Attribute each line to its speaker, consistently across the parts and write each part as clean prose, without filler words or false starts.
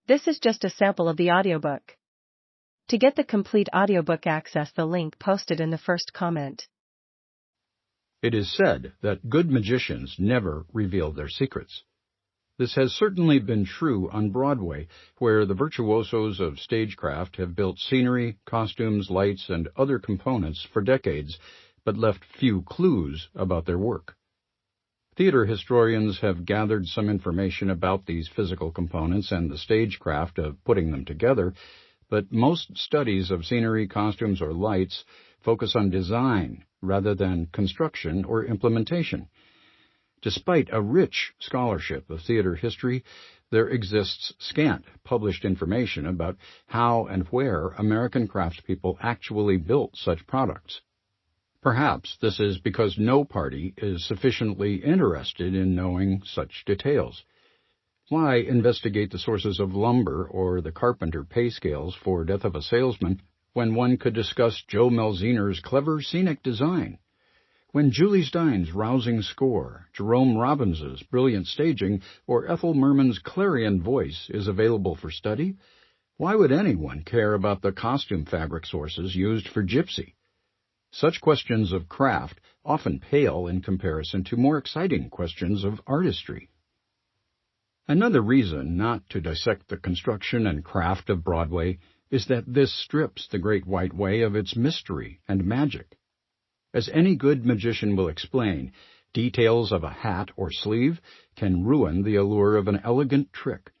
Speaker 1: This is just a sample of the audiobook. To get the complete audiobook, access the link posted in the first comment.
Speaker 2: It is said that good magicians never reveal their secrets. This has certainly been true on Broadway, where the virtuosos of stagecraft have built scenery, costumes, lights, and other components for decades, but left few clues about their work. Theater historians have gathered some information about these physical components and the stagecraft of putting them together, but most studies of scenery, costumes, or lights focus on design rather than construction or implementation. Despite a rich scholarship of theater history, there exists scant published information about how and where American craftspeople actually built such products. Perhaps this is because no party is sufficiently interested in knowing such details. Why investigate the sources of lumber or the carpenter pay scales for Death of a Salesman when one could discuss Joe Melziner's clever scenic design? When Julie Stein's rousing score, Jerome Robbins's brilliant staging, or Ethel Merman's clarion voice is available for study, why would anyone care about the costume fabric sources used for Gypsy? Such questions of craft often pale in comparison to more exciting questions of artistry. Another reason not to dissect the construction and craft of Broadway is that this strips the Great White Way of its mystery and magic. As any good magician will explain, details of a hat or sleeve can ruin the allure of an elegant trick.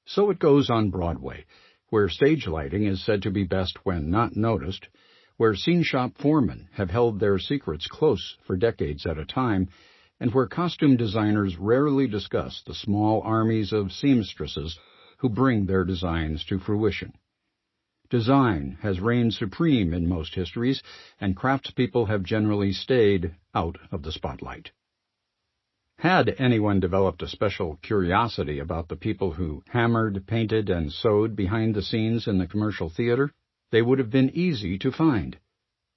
Speaker 2: So it goes on Broadway, where stage lighting is said to be best when not noticed, where scene shop foremen have held their secrets close for decades at a time, and where costume designers rarely discuss the small armies of seamstresses who bring their designs to fruition. Design has reigned supreme in most histories, and craftspeople have generally stayed out of the spotlight. Had anyone developed a special curiosity about the people who hammered, painted, and sewed behind the scenes in the commercial theater, they would have been easy to find.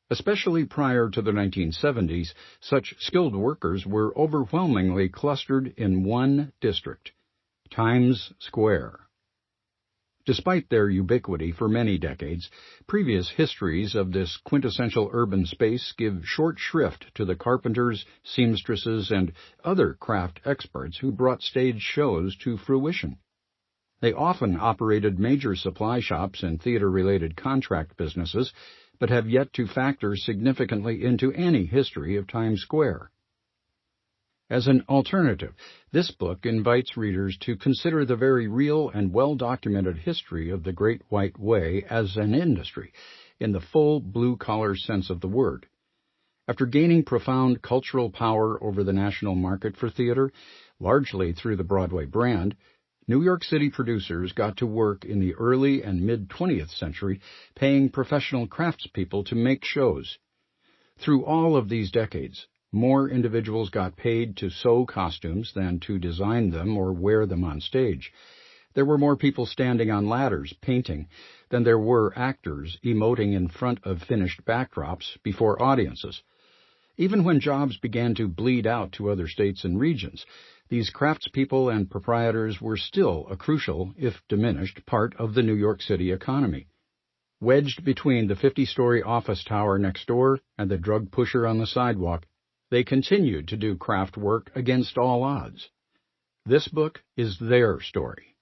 Speaker 2: Especially prior to the 1970s, such skilled workers were overwhelmingly clustered in one district, Times Square. Despite their ubiquity for many decades, previous histories of this quintessential urban space give short shrift to the carpenters, seamstresses, and other craft experts who brought stage shows to fruition. They often operated major supply shops and theater-related contract businesses, but have yet to factor significantly into any history of Times Square. As an alternative, this book invites readers to consider the very real and well-documented history of the Great White Way as an industry, in the full blue-collar sense of the word. After gaining profound cultural power over the national market for theater, largely through the Broadway brand, New York City producers got to work in the early and mid-20th century, paying professional craftspeople to make shows. Through all of these decades, more individuals got paid to sew costumes than to design them or wear them on stage. There were more people standing on ladders painting than there were actors emoting in front of finished backdrops before audiences. Even when jobs began to bleed out to other states and regions, these craftspeople and proprietors were still a crucial, if diminished, part of the New York City economy. Wedged between the 50-story office tower next door and the drug pusher on the sidewalk, they continued to do craft work against all odds. This book is their story.